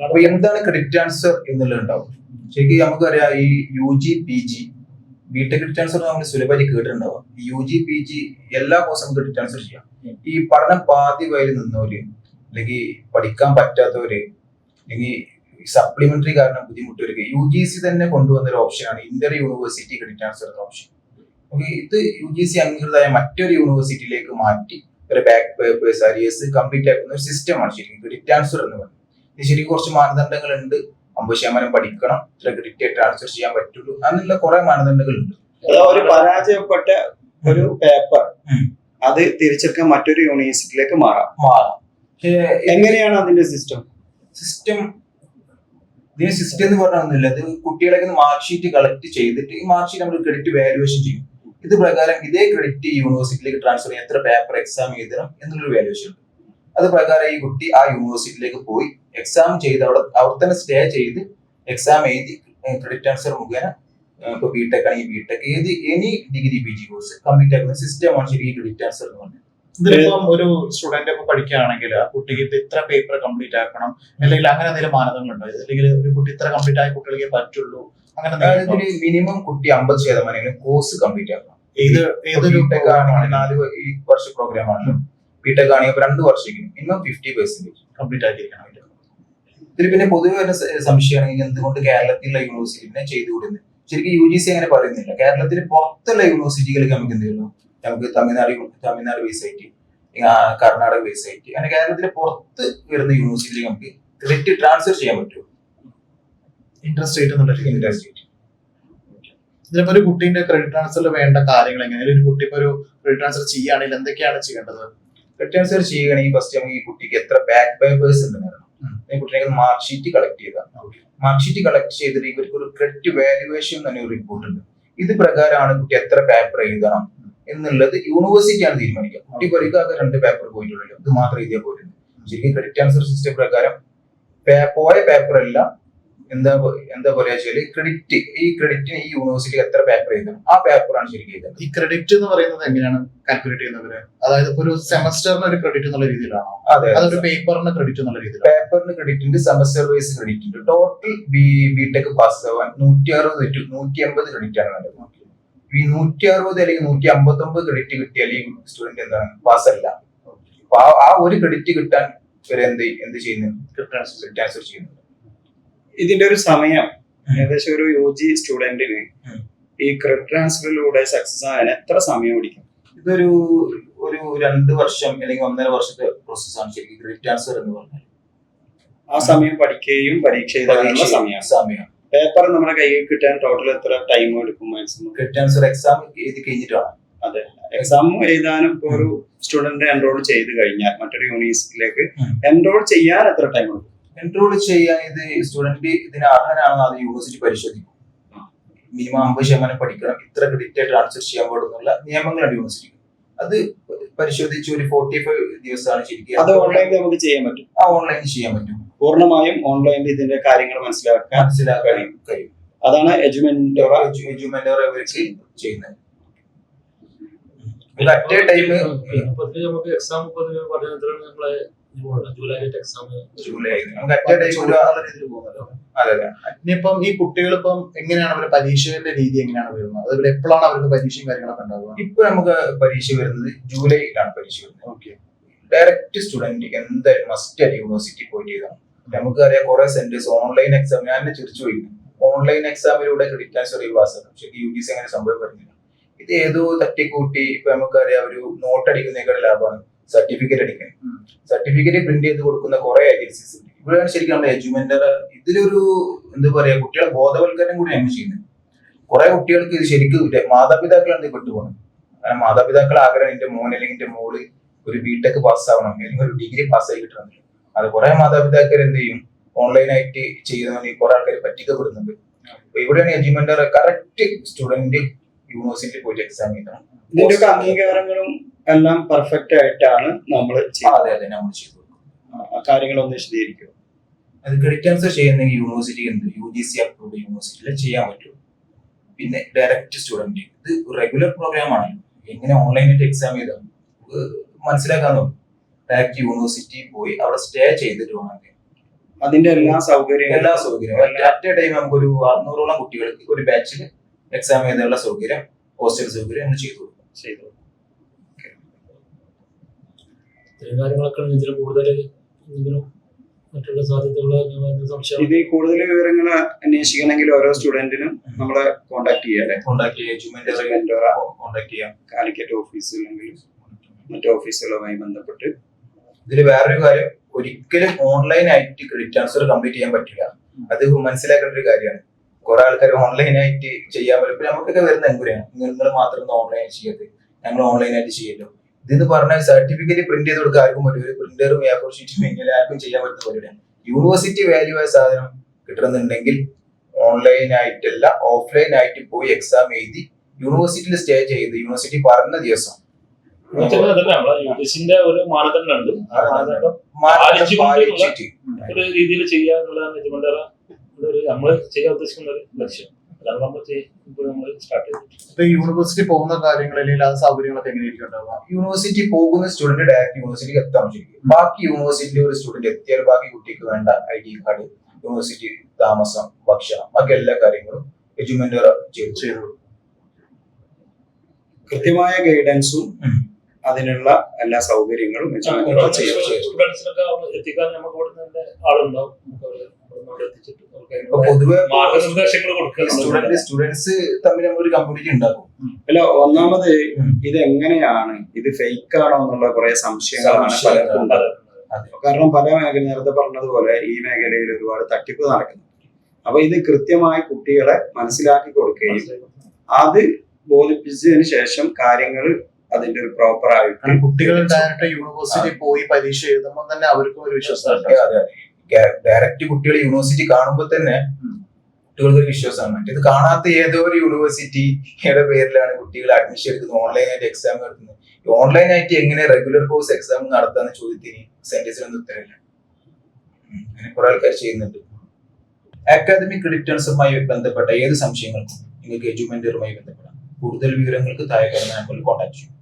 അപ്പൊ എന്താണ് credit transfer എന്നുള്ളത് ഉണ്ടാവും. ശരിക്കും നമുക്കറിയാം ഈ UG PG B Tech credit transfer നമ്മൾ സുലഭമായിട്ട് കേട്ടിട്ടുണ്ടാവും. UG PG എല്ലാ കോഴ്സും ക്രെഡിറ്റ് ട്രാൻസ്ഫർ ചെയ്യാം. ഈ പഠനം പാതി വയലിൽ നിന്നവര്, അല്ലെങ്കിൽ പഠിക്കാൻ പറ്റാത്തവര്, അല്ലെങ്കിൽ സപ്ലിമെന്ററി കാരണം ബുദ്ധിമുട്ടവർക്ക് UGC തന്നെ കൊണ്ടുവന്ന ഒരു ഓപ്ഷനാണ് ഇന്റർ യൂണിവേഴ്സിറ്റി ക്രെഡിറ്റ് ട്രാൻസ്ഫർ എന്ന ഓപ്ഷൻ. ഇത് UGC അംഗീകൃതമായ മറ്റൊരു യൂണിവേഴ്സിറ്റിയിലേക്ക് മാറ്റി ഒരു ബാക്ക് പേപ്പേഴ്സ് അരിയേഴ്സ് കംപ്ലീറ്റ് ആക്കുന്ന ഒരു സിസ്റ്റമാണ് ശരിക്കും ക്രെഡിറ്റ് ട്രാൻസ്ഫർ എന്ന് പറയുന്നത്. ഇത് ശരിക്കും കുറച്ച് മാനദണ്ഡങ്ങളുണ്ട്. 50% പഠിക്കണം, ഇത്ര ക്രെഡിറ്റ് ട്രാൻസ്ഫർ ചെയ്യാൻ പറ്റുള്ളൂ, അങ്ങനെയുള്ള കുറെ മാനദണ്ഡങ്ങളുണ്ട്. ഒരു പരാജയപ്പെട്ട ഒരു പേപ്പർ അത് തിരിച്ചെടുക്കാൻ മറ്റൊരു യൂണിവേഴ്സിറ്റിയിലേക്ക് മാറാം. എങ്ങനെയാണ് അതിന്റെ സിസ്റ്റം എന്ന് പറഞ്ഞൊന്നുമില്ല. അത് കുട്ടികളെ മാർക്ക് ഷീറ്റ് കളക്ട് ചെയ്തിട്ട് ഈ മാർക്ക് ഷീറ്റ് നമ്മൾ ക്രെഡിറ്റ് വാല്യുവേഷൻ ചെയ്യും. ഇത് പ്രകാരം ഇതേ ക്രെഡിറ്റ് യൂണിവേഴ്സിറ്റിയിലേക്ക് ട്രാൻസ്ഫർ ചെയ്യാൻ എത്ര പേപ്പർ എക്സാം എഴുതണം എന്നുള്ളൊരു വാല്യുവേഷൻ ഉണ്ട്. അത് പ്രകാരം ഈ കുട്ടി ആ യൂണിവേഴ്സിറ്റിയിലേക്ക് പോയി എക്സാം ചെയ്ത് അവിടെ തന്നെ സ്റ്റേ ചെയ്ത് എക്സാം എഴുതി ക്രെഡിറ്റ് ട്രാൻസ്ഫർ മുഖേന ഇപ്പൊ ബിടെക് ആണെങ്കിൽ B Tech any degree PG course complete ആക്കുന്ന സിസ്റ്റമാണ് ശരിക്കും ക്രെഡിറ്റ് ട്രാൻസ്ഫർ എന്ന് പറഞ്ഞത്. ഇതിലിപ്പം ഒരു സ്റ്റുഡന്റ് ഒക്കെ പഠിക്കുകയാണെങ്കിൽ ആ കുട്ടിക്ക് ഇത്ര പേപ്പർ കംപ്ലീറ്റ് ആക്കണം, അല്ലെങ്കിൽ അങ്ങനെ എന്തെങ്കിലും മാനദണ്ഡമുണ്ടോ? അല്ലെങ്കിൽ ഒരു കുട്ടി ഇത്ര കംപ്ലീറ്റ് ആയ കുട്ടികൾക്ക് പറ്റുള്ളൂ, അങ്ങനെ മിനിമം കുട്ടി 50% കോഴ്സ് കംപ്ലീറ്റ് ആക്കണം. ഏതൊരു ബിടെക് ആണെങ്കിൽ 4 വർഷ പ്രോഗ്രാം ആണല്ലോ, ബിടെക് ആണെങ്കിൽ 2 വർഷം മിനിമം 50% കംപ്ലീറ്റ് ആക്കിയിരിക്കണം. ഇതിൽ പിന്നെ പൊതുവെ വരുന്ന സംശയമാണെങ്കിൽ എന്തുകൊണ്ട് കേരളത്തിലുള്ള യൂണിവേഴ്സിറ്റിനെ ചെയ്തുകൂടുന്നത്? ശരിക്കും UGC അങ്ങനെ പറയുന്നില്ല. കേരളത്തിന് പുറത്തുള്ള യൂണിവേഴ്സിറ്റികൾക്ക് നമുക്ക് എന്ത് ചെയ്യുന്നു, നമുക്ക് തമിഴ്നാട് ബേസ് ആയിട്ട്, കർണാടക ബേസ് ആയിട്ട്, അങ്ങനെ കേരളത്തിന് പുറത്ത് വരുന്ന യൂണിവേഴ്സിറ്റിയിൽ നമുക്ക് ക്രെഡിറ്റ് ട്രാൻസ്ഫർ ചെയ്യാൻ പറ്റും. ഇൻട്രസ്റ്റേറ്റ് ഇതിലിപ്പോ ഒരു കുട്ടീന്റെ ക്രെഡിറ്റ് ട്രാൻസ്ഫറിൽ വേണ്ട കാര്യങ്ങൾ എങ്ങനെ? ഒരു കുട്ടി ഇപ്പൊ ഒരു ക്രെഡിറ്റ് ട്രാൻസ്ഫർ ചെയ്യുകയാണെങ്കിൽ എന്തൊക്കെയാണ് ചെയ്യേണ്ടത്? ക്രെഡിറ്റ് ട്രാൻസ്ഫർ ചെയ്യുകയാണെങ്കിൽ ഫസ്റ്റ് നമുക്ക് ഈ കുട്ടിക്ക് എത്ര ബാക്ക് പേപ്പേഴ്സ് ഉണ്ടെന്ന് കുട്ടിയെ മാർക്ക് ഷീറ്റ് കളക്ട് ചെയ്താൽ മാർക്ക് ഷീറ്റ് കളക്ട് ചെയ്തിട്ട് ഇവർക്ക് ഒരു ക്രെഡിറ്റ് വാല്യുവേഷൻ തന്നെ ഒരു റിപ്പോർട്ട് ഉണ്ട്. ഇത് പ്രകാരമാണ് കുട്ടി എത്ര പേപ്പർ എഴുതണം എന്നുള്ളത് യൂണിവേഴ്സിറ്റിയാണ് തീരുമാനിക്കുക. കുട്ടി പരീക്ഷ 2 പേപ്പർ പോയിട്ടുള്ളൂ, ഇത് മാത്രം എഴുതിയാൽ പോരുന്നു. ശരിക്കും ക്രെഡിറ്റ് ട്രാൻസ്ഫർ സിസ്റ്റം പ്രകാരം പോയ പേപ്പർ എല്ലാം എന്താ പറയാ വെച്ചാല് ഈ ക്രെഡിറ്റിന് ഈ യൂണിവേഴ്സിറ്റി എത്ര പേപ്പർ എഴുതണം ആ പേപ്പറാണ് ശരിക്കും എഴുതുന്നത്. ഈ ക്രെഡിറ്റ് എന്ന് പറയുന്നത് എങ്ങനെയാണ് കാൽക്കുലേറ്റ് ചെയ്യുന്നവര്? അതായത് ഇപ്പൊ ഒരു സെമസ്റ്ററിന് ഒരു ക്രെഡിറ്റ് എന്നുള്ള രീതിയിലാണോ? അതൊരു പേപ്പറിന് ക്രെഡിറ്റ് എന്നുള്ള രീതിയിൽ? പേപ്പറിന് ക്രെഡിറ്റ് ഉണ്ട്, സെമസ്റ്റർ വൈസ് ക്രെഡിറ്റ് ഉണ്ട്. ടോട്ടൽ ബിടെക് പാസ് ആവാൻ 160 to 180 ക്രെഡിറ്റ് ആണ് വേണ്ടത്. ഈ 160 അല്ലെങ്കിൽ 159 ക്രെഡിറ്റ് കിട്ടിയാൽ ഈ സ്റ്റുഡന്റ് എന്താണ് പാസ്സല്ല. അപ്പൊ ആ ഒരു ക്രെഡിറ്റ് കിട്ടാൻ വരെ എന്ത് ചെയ്യുന്നു, ട്രാൻസ്ഫർ ചെയ്യുന്നുണ്ട്. ഇതിന്റെ ഒരു സമയം ഏകദേശം ഒരു UG സ്റ്റുഡന്റിന് ഈ ക്രെഡിറ്റ് ട്രാൻസ്ഫറിലൂടെ സക്സസ് ആകാൻ എത്ര സമയം പിടിക്കും? ഇതൊരു 2 വർഷം അല്ലെങ്കിൽ 1.5 വർഷത്തെ പ്രോസസ്സാണ് ശരിക്കും ക്രെഡിറ്റ് ട്രാൻസ്ഫർ എന്ന് പറഞ്ഞാൽ. ആ സമയം പഠിക്കുകയും പരീക്ഷ എഴുതാനുള്ള സമയം. പേപ്പർ നമ്മുടെ കയ്യിൽ കിട്ടാൻ ടോട്ടൽ എത്ര ടൈം എടുക്കും മാക്സിമം? ക്രെഡിറ്റ് ട്രാൻസ്ഫർ എക്സാം എഴുതി കഴിഞ്ഞിട്ടാണ്. അതെ, എക്സാം എഴുതാനും ഇപ്പൊ ഒരു സ്റ്റുഡന്റ് എൻറോൾ ചെയ്ത് കഴിഞ്ഞാൽ മറ്റൊരു യൂണിവേഴ്സിറ്റിയിലേക്ക് എൻറോൾ ചെയ്യാൻ എത്ര ടൈം എടുക്കും? എൻറോൾ ചെയ്യാൻ ഇത് സ്റ്റുഡന്റ് ഇതിന് അർഹനാണെന്ന് അത് യൂണിവേഴ്സിറ്റി പരിശോധിക്കും. മിനിമം 50% പഠിക്കണം, ഇത്ര ക്രെഡിറ്റ് ട്രാൻസ്ഫർ ചെയ്യാൻ പാടുന്നുള്ള നിയമങ്ങളാണ് യൂണിവേഴ്സിറ്റി. അത് പരിശോധിച്ച് ഒരു 45 ദിവസമാണ് ശരിക്കും. അത് ഓൺലൈനിൽ നമുക്ക് ചെയ്യാൻ പറ്റും. ഓൺലൈനിൽ ചെയ്യാൻ പറ്റും. പൂർണ്ണമായും ഓൺലൈനിൽ ഇതിന്റെ കാര്യങ്ങൾ മനസ്സിലാക്കാൻ കഴിയും. അതാണ് എജുമെന്റോറ ചെയ്യുന്നത്. അറ്റ് എ ടൈം നമുക്ക് എക്സാം ഇനിയിപ്പം ഈ കുട്ടികൾ ഇപ്പം എങ്ങനെയാണ് അവരുടെ പരീക്ഷയുടെ രീതി എങ്ങനെയാണ് വരുന്നത്? അതുപോലെ എപ്പോഴാണ് അവർക്ക് പരീക്ഷയും കാര്യങ്ങളൊക്കെ ഉണ്ടാവുക? ഇപ്പൊ നമുക്ക് പരീക്ഷ വരുന്നത് ജൂലൈയിലാണ് പരീക്ഷ വരുന്നത്. ഓക്കെ, ഡയറക്റ്റ് സ്റ്റുഡന്റ് എന്തായാലും മസ്റ്റ് ആയിട്ട് യൂണിവേഴ്സിറ്റി പോയിട്ട് ചെയ്താണ്. നമുക്കറിയാം കുറെ സെന്റേഴ്സ് ഓൺലൈൻ എക്സാം, ഞാൻ ചിരിച്ചു പോയി, ഓൺലൈൻ എക്സാമിലൂടെ ക്രെഡിറ്റ് ട്രാൻസ്ഫർ പാസ്സാക്കും. പക്ഷേ UGC അങ്ങനെ സംഭവം പറഞ്ഞില്ല. ഇത് ഏതോ തട്ടിക്കൂട്ടി ഇപ്പൊ നമുക്കറിയാം ഒരു നോട്ട് അടിക്കുന്നതിനേക്കാൾ ലാഭമാണ് സർട്ടിഫിക്കറ്റ് അടിക്കുന്നത്. സർട്ടിഫിക്കറ്റ് പ്രിന്റ് ചെയ്ത് കൊടുക്കുന്ന കുറെ ഏജൻസീസ് ഉണ്ട്. ഇവിടെയാണ് ശരിക്കും നമ്മുടെ എജുമെന്റർ ഇതിലൊരു എന്താ പറയാ കുട്ടികളെ ബോധവൽക്കരണം കൂടി നമ്മൾ ചെയ്യുന്നത്. കുറെ കുട്ടികൾക്ക് ഇത് ശരിക്കും മാതാപിതാക്കളാണ് ഇത് പെട്ടുപോകുന്നത്. കാരണം മാതാപിതാക്കൾ ആഗ്രഹം എന്റെ മോൻ അല്ലെങ്കിൽ എന്റെ മോള് ഒരു ബിടെക് പാസ്സാവണം അല്ലെങ്കിൽ ഒരു ഡിഗ്രി പാസ്സായി കിട്ടണം. അത് കുറെ മാതാപിതാക്കൾ എന്ത് ചെയ്യും, ഓൺലൈനായിട്ട് ചെയ്യുന്നവന് കുറെ ആൾക്കാർ പറ്റിക്കപ്പെടുന്നുണ്ട്. അപ്പൊ ഇവിടെയാണ് എജുമെന്റർ കറക്റ്റ് സ്റ്റുഡന്റ് യൂണിവേഴ്സിറ്റിയിൽ പോയിട്ട് എക്സാം ചെയ്യണം. ഇതിന്റെ അംഗീകാരങ്ങളും എല്ലാം പെർഫെക്റ്റ് ആയിട്ടാണ് നമ്മൾ ചെയ്തു കാര്യങ്ങളൊന്നും വിശദീകരിക്കും. അത് ക്രെഡിറ്റ് ട്രാൻസ്ഫർ ചെയ്യുന്നെങ്കിൽ യൂണിവേഴ്സിറ്റി UGC അപ്രൂവ്ഡ് യൂണിവേഴ്സിറ്റിയിൽ ചെയ്യാൻ പറ്റും. പിന്നെ ഡയറക്റ്റ് സ്റ്റുഡന്റ് ഇത് റെഗുലർ പ്രോഗ്രാം ആണ്. എങ്ങനെ ഓൺലൈനായിട്ട് എക്സാം ചെയ്താൽ മനസ്സിലാക്കാൻ നോക്കും. ഡയറക്റ്റ് യൂണിവേഴ്സിറ്റി പോയി അവിടെ സ്റ്റേ ചെയ്തിട്ട് വേണം അതിന്റെ എല്ലാ സൗകര്യങ്ങളും എല്ലാ സൗകര്യവും അറ്റ് എ ടൈം നമുക്കൊരു 600ഓളം കുട്ടികൾക്ക് ഒരു ബാച്ചിൽ എക്സാം എഴുതാനുള്ള സൗകര്യം, ഹോസ്റ്റൽ സൗകര്യം നമ്മൾ ചെയ്തു കൊടുക്കും. ചെയ്തു. ഇത്തരം കാര്യങ്ങളൊക്കെ ഇതിൽ കൂടുതൽ എന്തെങ്കിലും മറ്റുള്ള സാധ്യതകളോ സംശയം ഇത് കൂടുതൽ വിവരങ്ങൾ അന്വേഷിക്കണമെങ്കിൽ ഓരോ സ്റ്റുഡന്റിനും നമ്മളെ കോൺടാക്ട് ചെയ്യാം അല്ലെ? കോൺടാക്ട് ചെയ്യാം, മെന്റോറ കോൺടാക്ട് ചെയ്യാം. കാലിക്കറ്റ് ഓഫീസ് അല്ലെങ്കിൽ മറ്റു ഓഫീസുകളുമായി ബന്ധപ്പെട്ട്. ഇതിൽ വേറൊരു കാര്യം, ഒരിക്കലും ഓൺലൈനായിട്ട് ക്രെഡിറ്റ് ട്രാൻസ്ഫർ കംപ്ലീറ്റ് ചെയ്യാൻ പറ്റില്ല. അത് മനസ്സിലാക്കേണ്ട ഒരു കാര്യമാണ്. കുറെ ആൾക്കാർ ഓൺലൈനായിട്ട് ചെയ്യാൻ പറ്റും. ഇപ്പൊ നമുക്കൊക്കെ വരുന്ന എങ്ങനെയാണ്, നിങ്ങൾ മാത്രം ഓൺലൈൻ ചെയ്യരുത്, ഞങ്ങൾ ഓൺലൈനായിട്ട് ചെയ്യല്ലോ. ഇതെന്ന് പറഞ്ഞാൽ സർട്ടിഫിക്കറ്റ് പ്രിന്റ് ചെയ്ത് കൊടുക്കാൻ ആർക്കും പറ്റും. ഒരു പ്രിന്ററും എ4 ഷീറ്റും ഇങ്ങനെ ആർക്കും ചെയ്യാൻ പറ്റുന്ന പരിപാടിയാണ്. യൂണിവേഴ്സിറ്റി വാല്യൂ ആയ സാധനം കിട്ടണമെന്നുണ്ടെങ്കിൽ ഓൺലൈനായിട്ടല്ല, ഓഫ്ലൈൻ ആയിട്ട് പോയി എക്സാം എഴുതി യൂണിവേഴ്സിറ്റിയിൽ സ്റ്റേ ചെയ്ത് യൂണിവേഴ്സിറ്റി പറഞ്ഞ ദിവസം യുജിസിന്റെ ഒരു മാനദണ്ഡമുണ്ട്. ആ മാനദണ്ഡം പാലിച്ചുകൊണ്ട് ഒരു രീതിയിൽ ചെയ്യാന്നുള്ളതാണ് ഇതുകൊണ്ടുള്ള നമ്മൾ ചെയ്യാൻ ഉദ്ദേശിക്കുന്ന ഒരു ലക്ഷ്യം. അതാണ് നമ്മൾ സ്റ്റാർട്ട് ചെയ്തത്. ഇപ്പൊ യൂണിവേഴ്സിറ്റി പോകുന്ന കാര്യങ്ങൾ അല്ലെങ്കിൽ ആ സൗകര്യങ്ങളൊക്കെ എങ്ങനെയായിരിക്കും ഉണ്ടാവുക? യൂണിവേഴ്സിറ്റി പോകുന്ന സ്റ്റുഡന്റ് ഡയറക്റ്റ് യൂണിവേഴ്സിറ്റിക്ക് എത്താൻ ശരിക്കും. ബാക്കി യൂണിവേഴ്സിറ്റിയിൽ ഒരു സ്റ്റുഡന്റ് എത്തിയാൽ ബാക്കി കുട്ടിക്ക് വേണ്ട ID കാർഡ്, യൂണിവേഴ്സിറ്റി താമസം, ഭക്ഷണം, ബാക്കി എല്ലാ കാര്യങ്ങളും എഡ്യൂമെന്റർ ചെയ്തു. കൃത്യമായ ഗൈഡൻസും അതിനുള്ള എല്ലാ സൗകര്യങ്ങളും സ്റ്റുഡൻസിനൊക്കെ എത്തിക്കാൻ നമുക്ക് ഇവിടെ തന്നെ ആളുണ്ടാവും. പൊതുവെ മാർഗനിർദ്ദേശങ്ങൾ കൊടുക്കുക. സ്റ്റുഡൻസ് തമ്മിൽ നമ്മൾ ഒരു കമ്മ്യൂണിറ്റി ഉണ്ടാക്കും. അല്ല, ഒന്നാമത് ഇത് എങ്ങനെയാണ്, ഇത് ഫേക്ക് ആണോ എന്നുള്ള കുറെ സംശയങ്ങളാണ് പലർക്കും ഉണ്ടാകുന്നത്. കാരണം പല മേഖല നേരത്തെ പറഞ്ഞതുപോലെ ഈ മേഖലയിൽ ഒരുപാട് തട്ടിപ്പ് നടക്കുന്നു. അപ്പൊ ഇത് കൃത്യമായി കുട്ടികളെ മനസ്സിലാക്കി കൊടുക്കുകയും അത് ബോധിപ്പിച്ചതിന് ശേഷം കാര്യങ്ങൾ അതിന്റെ ഒരു പ്രോപ്പർ ആയിട്ട് കുട്ടികൾ ഡയറക്റ്റ് യൂണിവേഴ്സിറ്റി പോയി പരീക്ഷ എഴുതുമ്പോൾ തന്നെ അവർക്കും ഒരു വിശ്വാസം. ഡയറക്റ്റ് കുട്ടികൾ യൂണിവേഴ്സിറ്റി കാണുമ്പോൾ തന്നെ കുട്ടികൾക്ക് ഒരു വിശ്വാസമാണ്. മറ്റേത് കാണാത്ത ഏതോ ഒരു യൂണിവേഴ്സിറ്റിയുടെ പേരിലാണ് കുട്ടികൾ അഡ്മിഷൻ എടുക്കുന്നത്, ഓൺലൈനായിട്ട് എക്സാം നടത്തുന്നത്. ഓൺലൈനായിട്ട് എങ്ങനെ റെഗുലർ കോഴ്സ് എക്സാം നടത്താന്ന് ചോദ്യത്തിന് സെന്റൻസിനൊന്നും ഉത്തരവില്ല. അങ്ങനെ കുറെ ആൾക്കാർ ചെയ്യുന്നുണ്ട്. അക്കാദമിക് ക്രെഡിറ്റ് ട്രാൻസ്ഫറുമായി ബന്ധപ്പെട്ട ഏത് സംശയങ്ങൾക്കും നിങ്ങൾക്ക് എഡ്യൂമെന്ററുമായി ബന്ധപ്പെടാം. കൂടുതൽ വിവരങ്ങൾക്ക് താഴെ കാണുന്ന നമ്പറിൽ കോൺടാക്ട് ചെയ്യും.